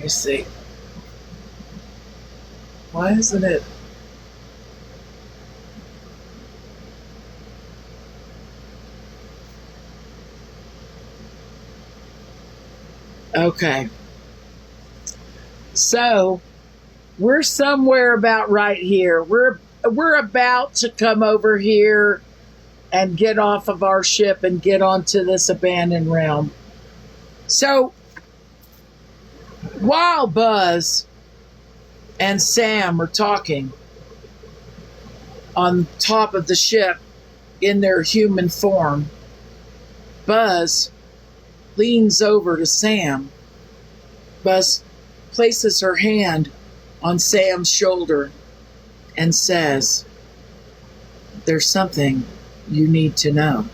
me see. Why isn't it? Okay. So we're somewhere about right here. We're about to come over here and get off of our ship and get onto this abandoned realm. So while Buzz and Sam are talking on top of the ship in their human form, Buzz leans over to Sam. Buzz places her hand on Sam's shoulder and says, "There's something you need to know.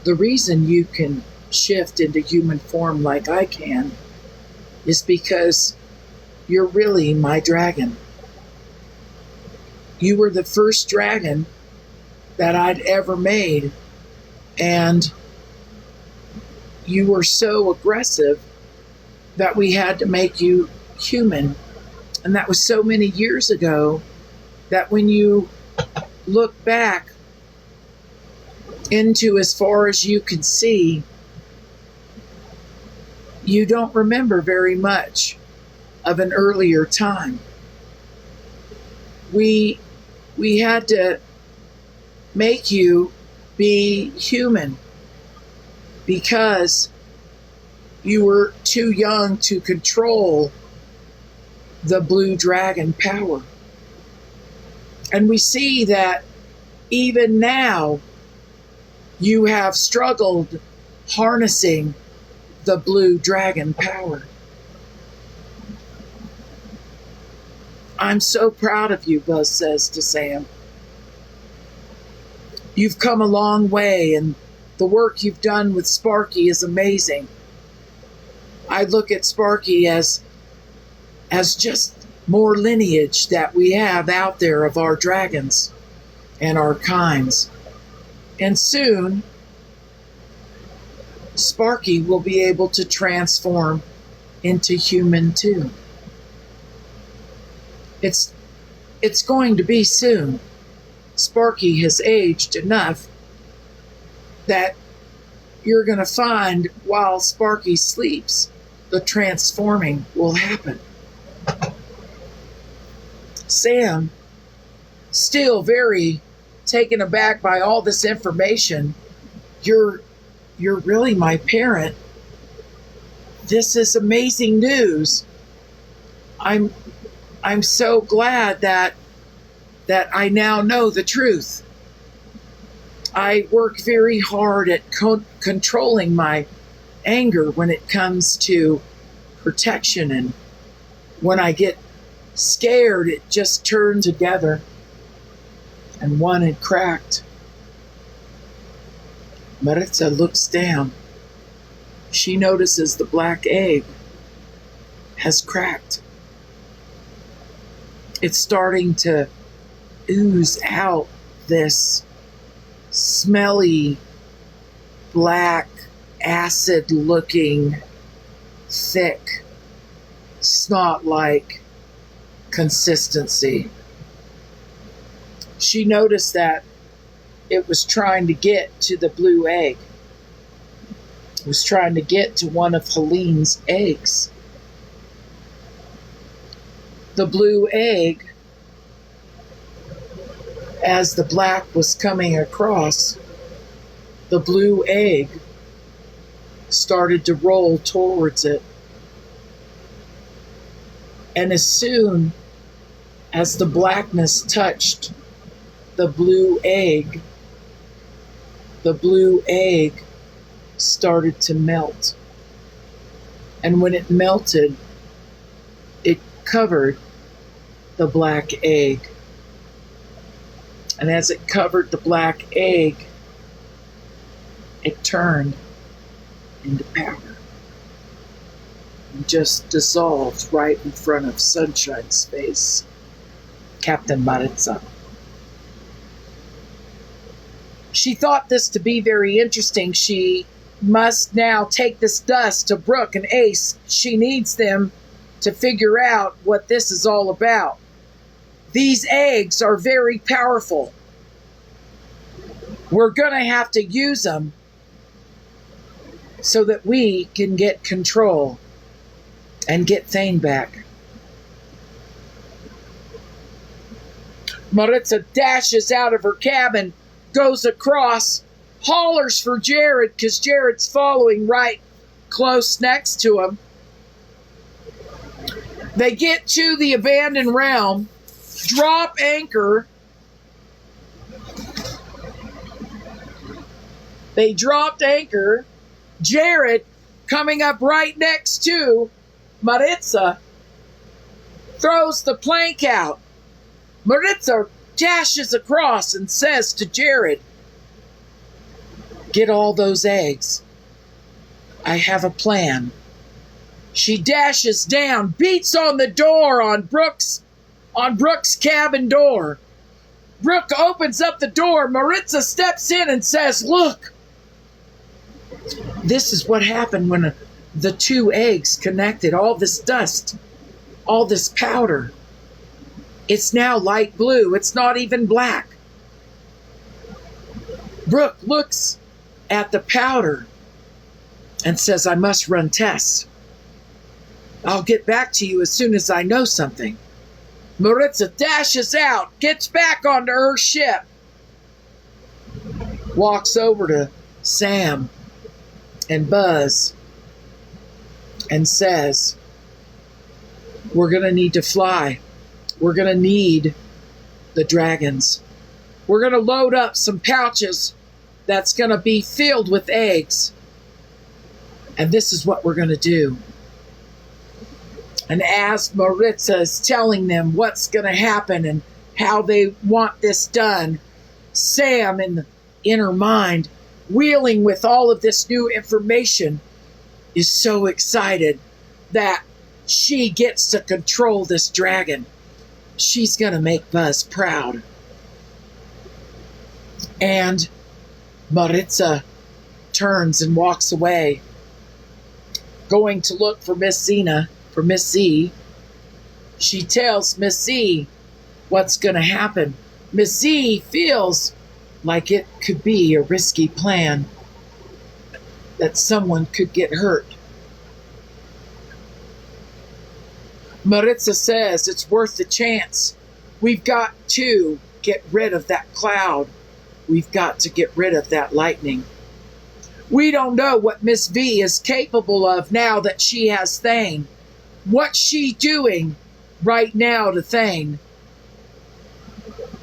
The reason you can shift into human form like I can is because you're really my dragon. You were the first dragon that I'd ever made, and you were so aggressive that we had to make you human. And that was so many years ago that when you look back into as far as you can see, you don't remember very much of an earlier time. We had to make you be human because you were too young to control the blue dragon power. And we see that even now you have struggled harnessing the blue dragon power. I'm so proud of you," Buzz says to Sam. "You've come a long way, and the work you've done with Sparky is amazing. I look at Sparky as just more lineage that we have out there of our dragons and our kinds. And soon, Sparky will be able to transform into human too. It's going to be soon. Sparky has aged enough that you're going to find while Sparky sleeps, the transforming will happen." Sam, still very taken aback by all this information, you're really my parent. This is amazing news. I'm so glad that I now know the truth. I work very hard at controlling my anger when it comes to protection, and when I get scared, it just turned together, and one had cracked. Maritza looks down. She notices the black egg has cracked. It's starting to ooze out this smelly, black, acid-looking, thick, snot-like consistency. She noticed that it was trying to get to the blue egg. It was trying to get to one of Helene's eggs. The blue egg, as the black was coming across, the blue egg started to roll towards it. And as soon as the blackness touched the blue egg started to melt. And when it melted, it covered the black egg. And as it covered the black egg, it turned into powder and just dissolved right in front of Sunshine's face. Captain Maritza. She thought this to be very interesting. She must now take this dust to Brooke and Ace. She needs them to figure out what this is all about. These eggs are very powerful. We're going to have to use them so that we can get control and get Thane back. Maritza dashes out of her cabin, goes across, hollers for Jared because Jared's following right close next to him. They get to the abandoned realm, drop anchor. They dropped anchor. Jared, coming up right next to Maritza, throws the plank out. Maritza dashes across and says to Jared, "Get all those eggs. I have a plan." She dashes down, beats on the door on Brooke's cabin door. Brooke opens up the door. Maritza steps in and says, "Look, this is what happened when the two eggs connected. All this dust, all this powder. It's now light blue. It's not even black." Brooke looks at the powder and says, "I must run tests. I'll get back to you as soon as I know something." Maritza dashes out, gets back onto her ship, walks over to Sam and Buzz and says, "We're going to need to fly. We're going to need the dragons. We're going to load up some pouches that's going to be filled with eggs. And this is what we're going to do." And as Maritza is telling them what's going to happen and how they want this done, Sam, in her mind, wheeling with all of this new information, is so excited that she gets to control this dragon. She's going to make Buzz proud. And Maritza turns and walks away, going to look for Miss Zena, for Miss Z. She tells Miss Z what's going to happen. Miss Z feels like it could be a risky plan, that someone could get hurt. Maritza says it's worth the chance. We've got to get rid of that cloud. We've got to get rid of that lightning. We don't know what Miss V is capable of now that she has Thane. What's she doing right now to Thane?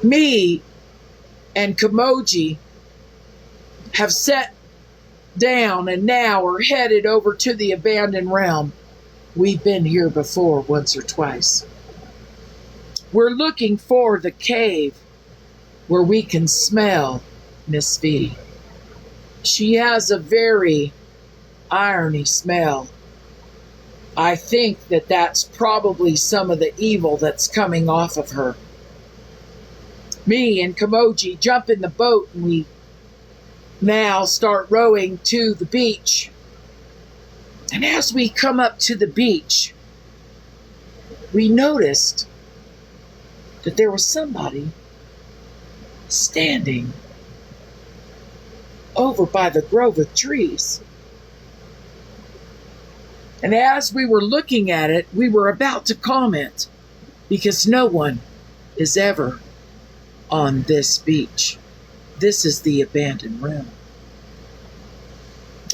Me and Kimoji have set down and now are headed over to the abandoned realm. We've been here before once or twice. We're looking for the cave where we can smell Miss V. She has a very irony smell. I think that that's probably some of the evil that's coming off of her. Me and Kimoji jump in the boat and we now start rowing to the beach. And as we come up to the beach, we noticed that there was somebody standing over by the grove of trees. And as we were looking at it, we were about to comment, because no one is ever on this beach. This is the abandoned realm.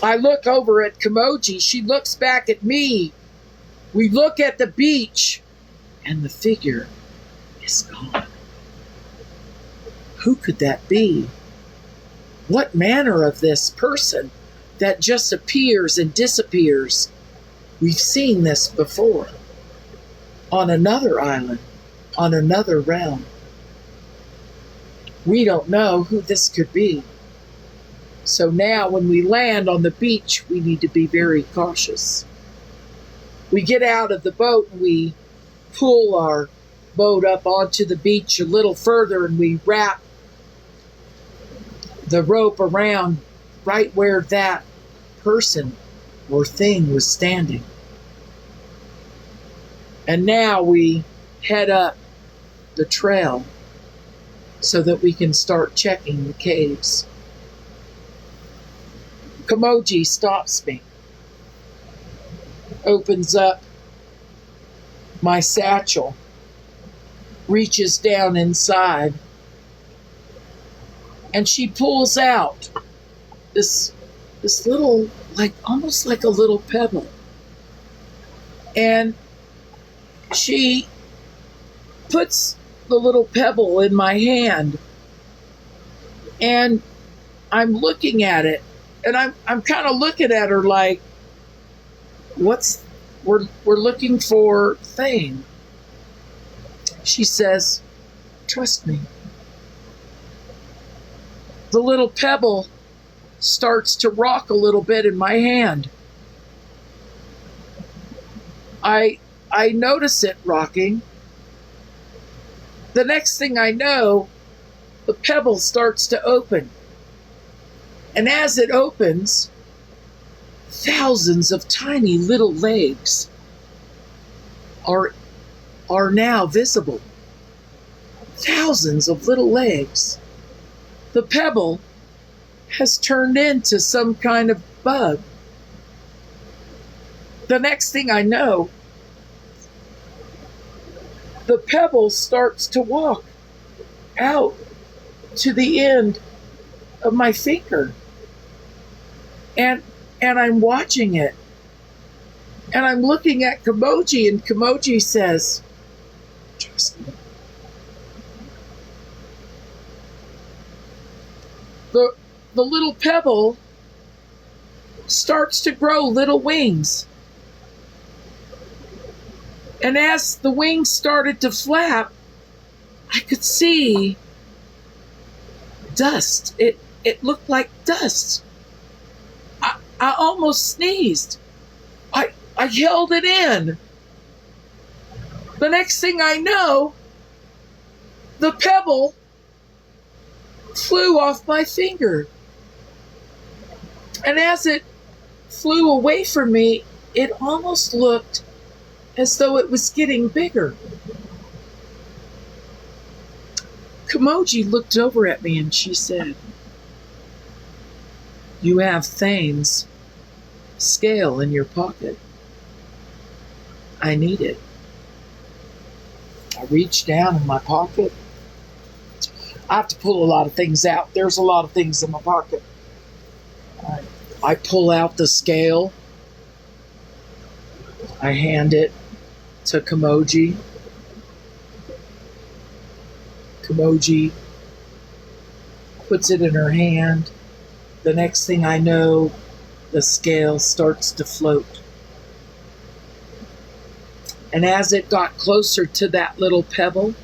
I look over at Kimoji. She looks back at me. We look at the beach, and the figure is gone. Who could that be? What manner of this person that just appears and disappears? We've seen this before on another island, on another realm. We don't know who this could be. So now when we land on the beach, we need to be very cautious. We get out of the boat and we pull our boat up onto the beach a little further, and we wrap the rope around right where that person or thing was standing. And now we head up the trail so that we can start checking the caves. Kamoji stops me, opens up my satchel, reaches down inside, and she pulls out this little, like almost like a little pebble. And she puts the little pebble in my hand, and I'm looking at it, and I'm kind of looking at her like, we're looking for Thane. She says, trust me. The little pebble starts to rock a little bit in my hand. I notice it rocking. The next thing I know, the pebble starts to open. And as it opens, thousands of tiny little legs are now visible. Thousands of little legs. The pebble has turned into some kind of bug. The next thing I know, the pebble starts to walk out to the end of my finger. And I'm watching it. And I'm looking at Kamoji, and Kamoji says, trust me. The little pebble starts to grow little wings. And as the wings started to flap, I could see dust. It looked like dust. I almost sneezed. I held it in. The next thing I know, the pebble flew off my finger. And as it flew away from me, it almost looked as though it was getting bigger. Kamoji looked over at me and she said, you have Thane's scale in your pocket. I need it. I reached down in my pocket. I have to pull a lot of things out. There's a lot of things in my pocket. I pull out the scale. I hand it to Kamoji. Kamoji puts it in her hand. The next thing I know, the scale starts to float. And as it got closer to that little pebble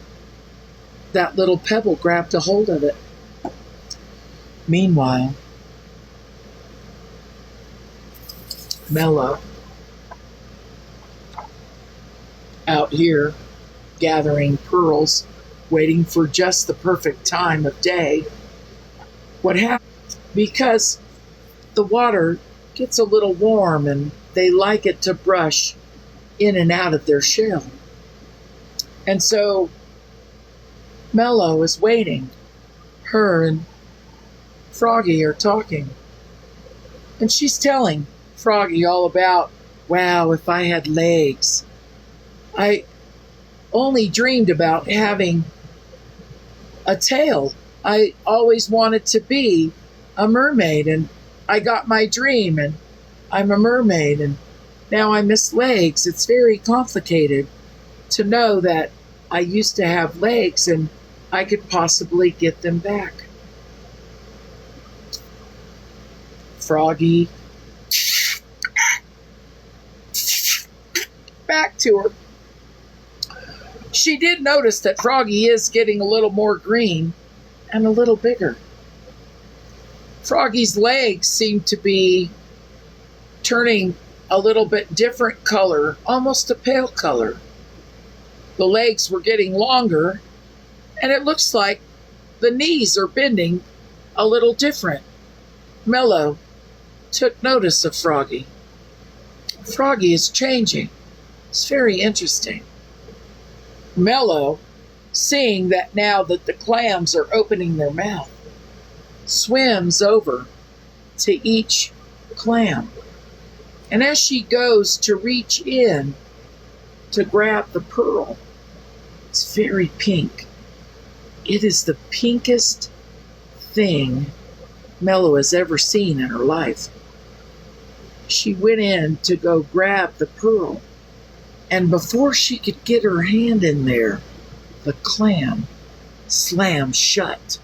grabbed a hold of it. Meanwhile, Mello, out here gathering pearls, waiting for just the perfect time of day. What happened? Because the water gets a little warm and they like it to brush in and out of their shell. And so Mello is waiting. Her and Froggy are talking. And she's telling Froggy all about, wow, if I had legs. I only dreamed about having a tail. I always wanted to be a mermaid, and I got my dream, and I'm a mermaid, and now I miss legs. It's very complicated to know that I used to have legs and I could possibly get them back. Froggy. Back to her. She did notice that Froggy is getting a little more green and a little bigger. Froggy's legs seem to be turning a little bit different color, almost a pale color. The legs were getting longer, and it looks like the knees are bending a little different. Mello, took notice of Froggy. Froggy is changing. It's very interesting. Mello, seeing that now that the clams are opening their mouth, swims over to each clam. And as she goes to reach in to grab the pearl, it's very pink. It is the pinkest thing Mello has ever seen in her life. She went in to go grab the pearl, and before she could get her hand in there, the clam slammed shut.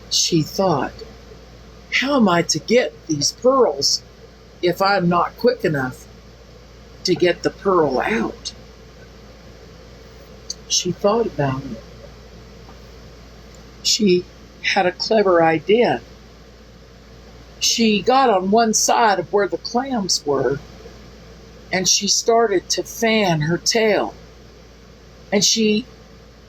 She thought, how am I to get these pearls if I'm not quick enough to get the pearl out? She thought about it. She had a clever idea. She got on one side of where the clams were, and she started to fan her tail. And she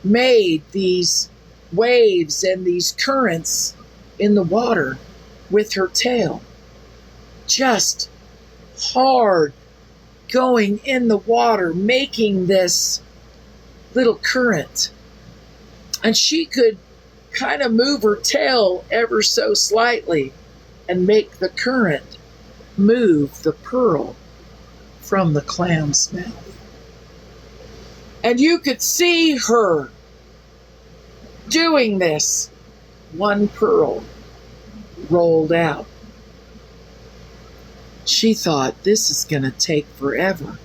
made these waves and these currents in the water with her tail. Just hard going in the water, making this little current. And she could kind of move her tail ever so slightly and make the current move the pearl from the clam's mouth. And you could see her doing this. One pearl rolled out. She thought, this is going to take forever.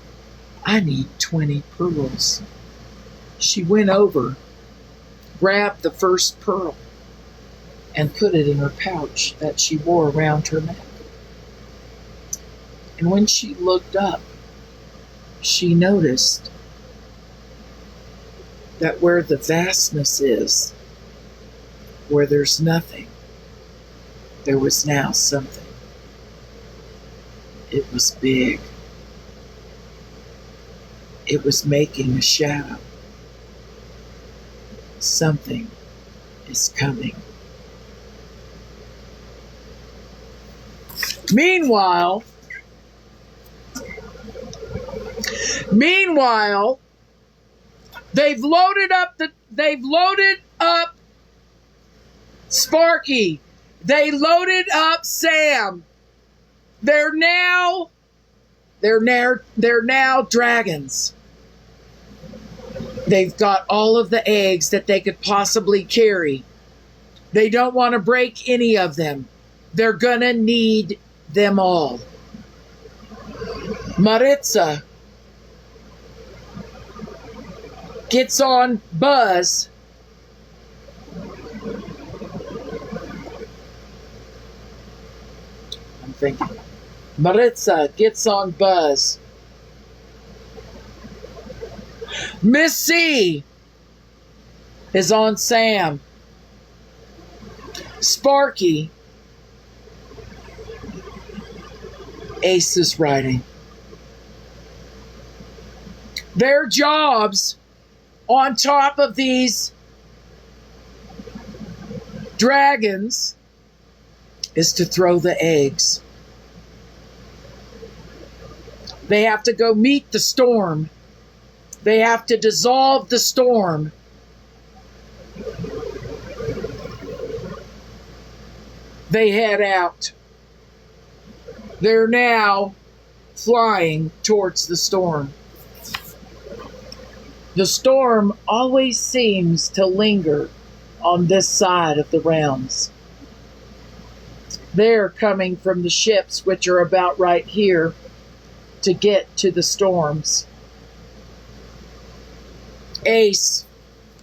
I need 20 pearls. She went over, grabbed the first pearl, and put it in her pouch that she wore around her neck. And when she looked up, she noticed that where the vastness is, where there's nothing, there was now something. It was big. It was making a shadow. Something is coming. Meanwhile, they've loaded up Sparky. They loaded up Sam. They're now dragons. They've got all of the eggs that they could possibly carry. They don't want to break any of them. They're gonna need them all. Maritza gets on Buzz. I'm thinking. Maritza gets on Buzz. Miss C is on Sam. Sparky, Ace is riding. Their jobs on top of these dragons is to throw the eggs. They have to go meet the storm. They have to dissolve the storm. They head out. They're now flying towards the storm. The storm always seems to linger on this side of the realms. They're coming from the ships, which are about right here, to get to the storms. Ace,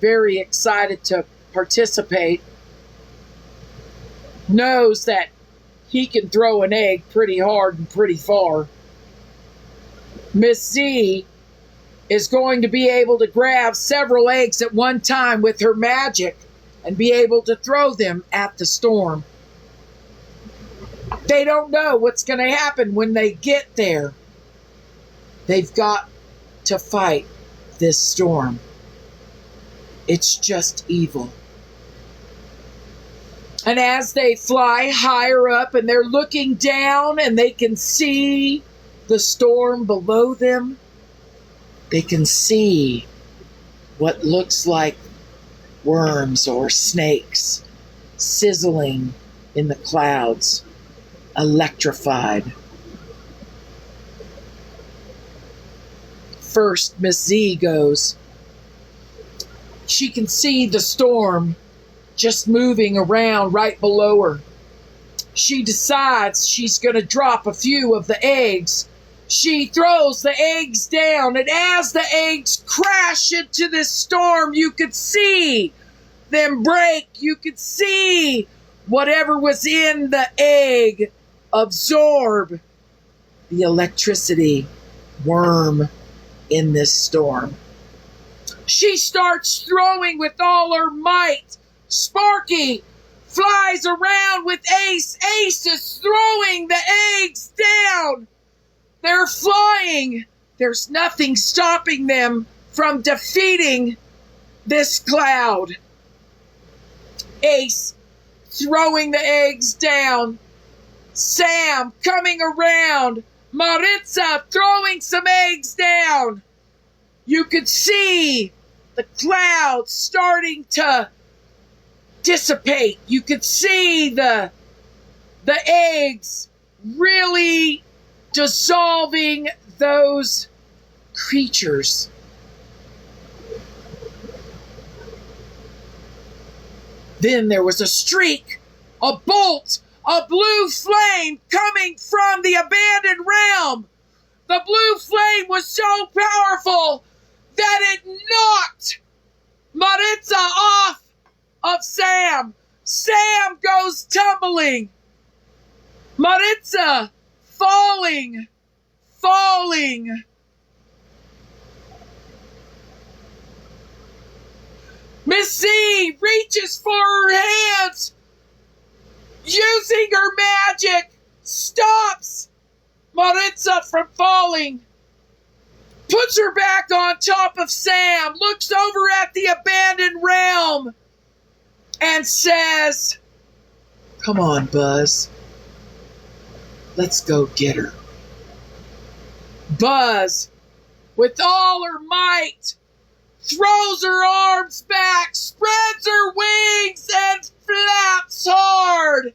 very excited to participate, knows that he can throw an egg pretty hard and pretty far. Miss Z is going to be able to grab several eggs at one time with her magic and be able to throw them at the storm. They don't know what's going to happen when they get there. They've got to fight this storm. It's just evil. And as they fly higher up and they're looking down and they can see the storm below them, they can see what looks like worms or snakes sizzling in the clouds, electrified. First, Miss Z goes. She can see the storm just moving around right below her. She decides she's going to drop a few of the eggs. She throws the eggs down, and as the eggs crash into this storm, you could see them break. You could see whatever was in the egg absorb the electricity worm in this storm. She starts throwing with all her might. Sparky flies around with Ace. Ace is throwing the eggs down. They're flying. There's nothing stopping them from defeating this cloud. Ace throwing the eggs down. Sam coming around. Maritza throwing some eggs down. You could see the clouds starting to dissipate. You could see the eggs really dissolving those creatures. Then there was a streak, a bolt, a blue flame coming from the abandoned realm. The blue flame was so powerful that it knocked Maritza off of Sam. Sam goes tumbling. Maritza falling. Miss Z reaches for her hands, using her magic, stops Maritza from falling, puts her back on top of Sam, looks over at the abandoned realm, and says, "Come on, Buzz. Let's go get her." Buzz, with all her might, throws her arms back, spreads her wings, and flaps hard,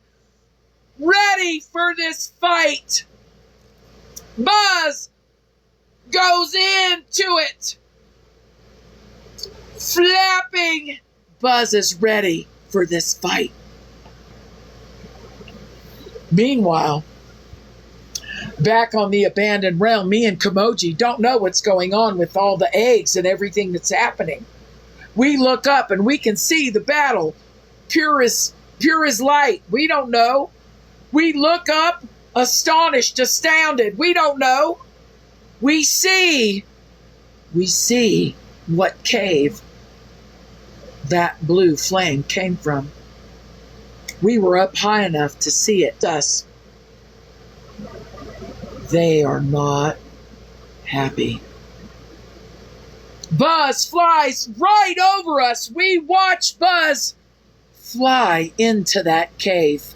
ready for this fight. Buzz goes into it, flapping. Buzz is ready for this fight. Meanwhile, back on the abandoned realm, me and Kimoji don't know what's going on with all the eggs and everything that's happening. We look up and we can see the battle, pure as light. We don't know. We look up, astonished, astounded. We don't know. We see what cave that blue flame came from. We were up high enough to see it. Us. They are not happy. Buzz flies right over us. We watch Buzz fly into that cave.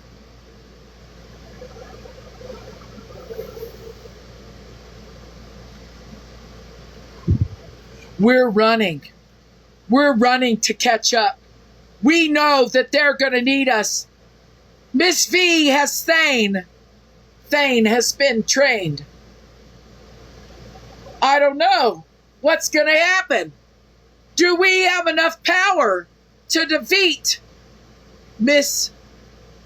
We're running. We're running to catch up. We know that they're going to need us. Miss V has Thane. Thane has been trained. I don't know what's going to happen. Do we have enough power to defeat Miss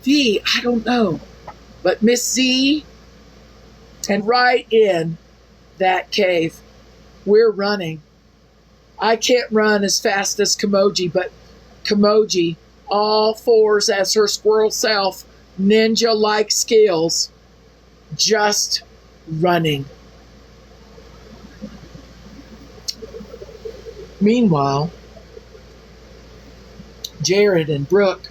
V? I don't know. But Miss Z, and right in that cave, we're running. I can't run as fast as Kimoji, but Kimoji, all fours as her squirrel self, ninja-like skills, just running. Meanwhile, Jared and Brooke,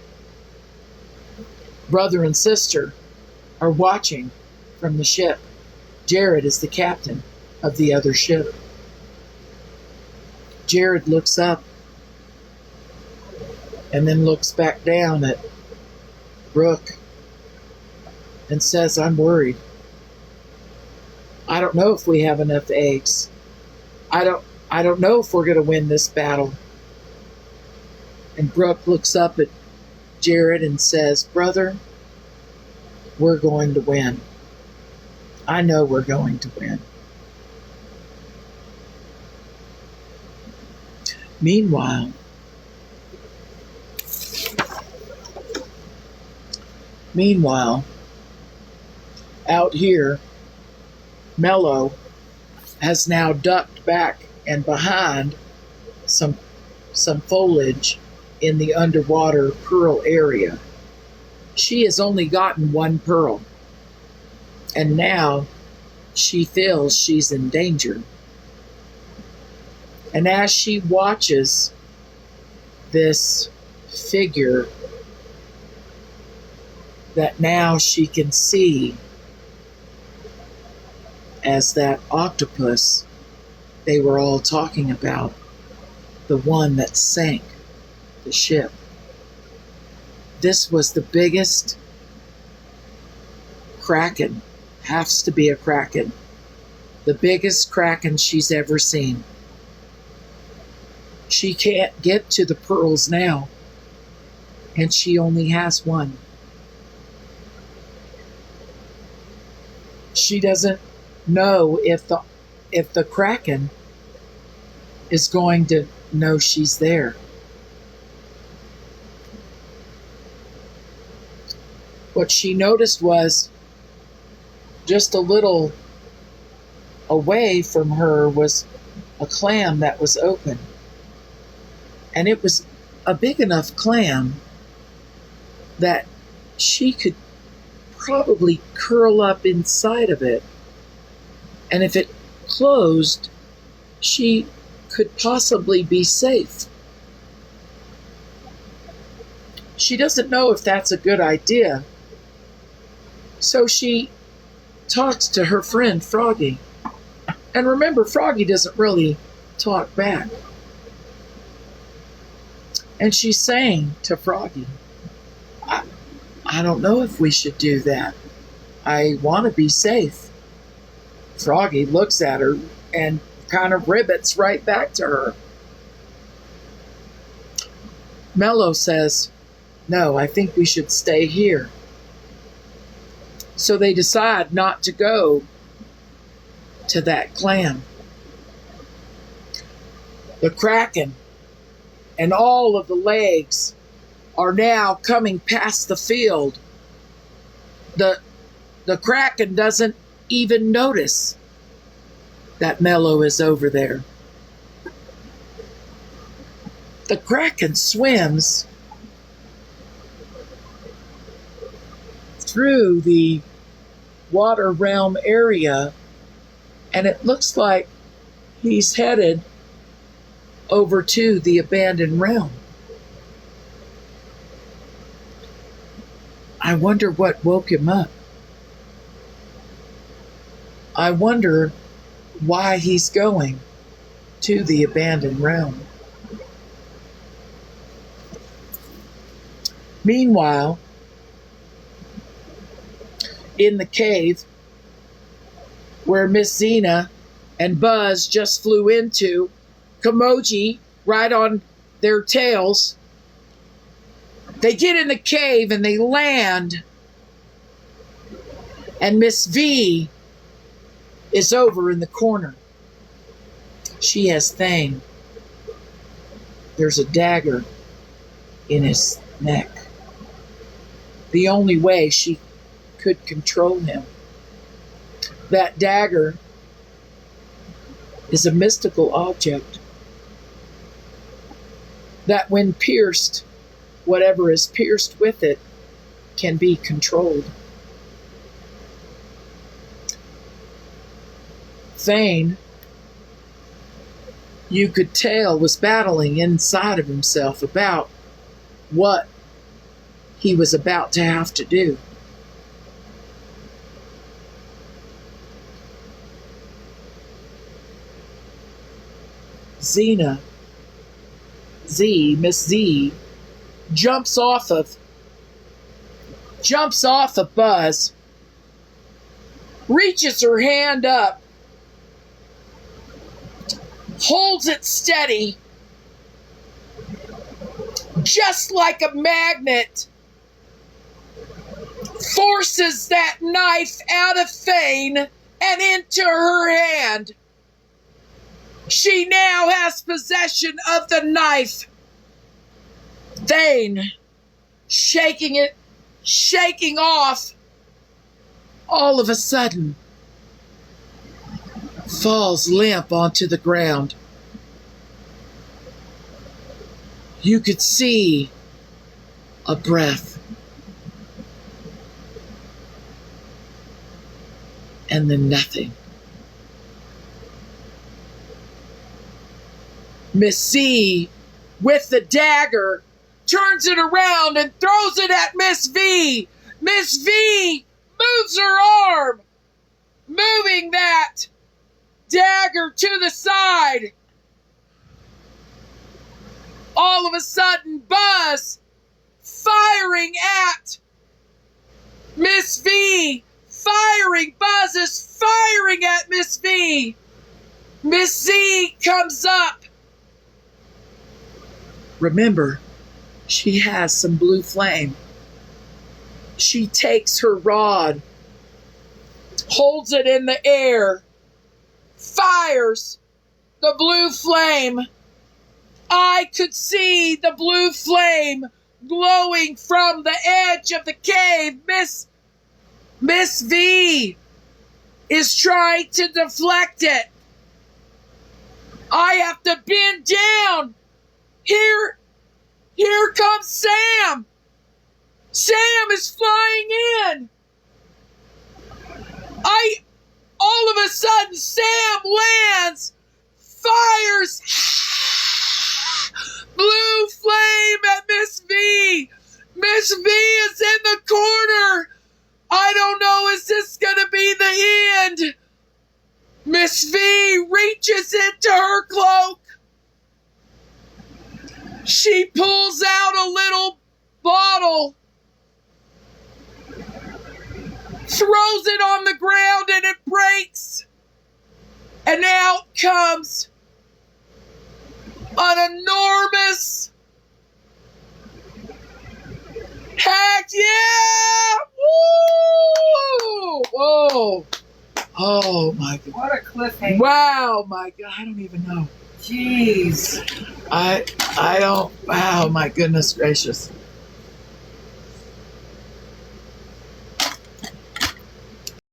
brother and sister, are watching from the ship. Jared is the captain of the other ship. Jared looks up and then looks back down at Brooke and says, I'm worried. I don't know if we have enough eggs. I don't know if we're going to win this battle. And Brooke looks up at Jared and says, Brother, we're going to win. I know we're going to win. Meanwhile, out here, Mello has now ducked back and behind some foliage in the underwater pearl area. She has only gotten one pearl, and now she feels she's in danger. And as she watches this figure that now she can see as that octopus they were all talking about, the one that sank the ship. This was the biggest kraken, has to be a kraken, the biggest kraken she's ever seen. She can't get to the pearls now, and she only has one. She doesn't know if the kraken is going to know she's there. What she noticed was just a little away from her was a clam that was open. And it was a big enough clam that she could probably curl up inside of it. And if it closed, she could possibly be safe. She doesn't know if that's a good idea. So she talks to her friend Froggy. And remember, Froggy doesn't really talk back. And she's saying to Froggy, I don't know if we should do that. I want to be safe. Froggy looks at her and kind of ribbits right back to her. Mello says, no, I think we should stay here. So they decide not to go to that clam. The kraken and all of the legs are now coming past the field. The kraken doesn't even notice that Mello is over there. The kraken swims through the water realm area, and it looks like he's headed over to the abandoned realm. I wonder what woke him up. I wonder why he's going to the abandoned realm. Meanwhile, in the cave where Miss Xena and Buzz just flew into, Kimoji right on their tails, they get in the cave and they land, and Miss V is over in the corner. She has Thane. There's a dagger in his neck. The only way she could control him. That dagger is a mystical object that when pierced, whatever is pierced with it can be controlled. Thane, you could tell, was battling inside of himself about what he was about to have to do. Xena, Miss Z, jumps off of jumps off of Buzz, reaches her hand up, holds it steady, just like a magnet, forces that knife out of Thane and into her hand. She now has possession of the knife. Thane, shaking it, shaking off, all of a sudden falls limp onto the ground. You could see a breath, and then nothing. Miss V, with the dagger, turns it around and throws it at Miss V. Miss V moves her arm, moving that dagger to the side. All of a sudden, Buzz firing at Miss V. Buzz is firing at Miss V. Miss Z comes up. Remember, she has some blue flame. She takes her rod, holds it in the air, fires the blue flame. I could see the blue flame glowing from the edge of the cave. Miss V is trying to deflect it. I have to bend down. Here comes Sam. Sam is flying in. All of a sudden, Sam lands, fires blue flame at Miss V. Miss V is in the corner. I don't know, is this gonna be the end? Miss V reaches into her cloak. She pulls out a little bottle, throws it on the ground, and it breaks. And out comes an enormous heck yeah! Woo! Whoa! Oh my God! What a cliffhanger! Wow, my God! I don't even know. Jeez. I don't. Wow, my goodness gracious!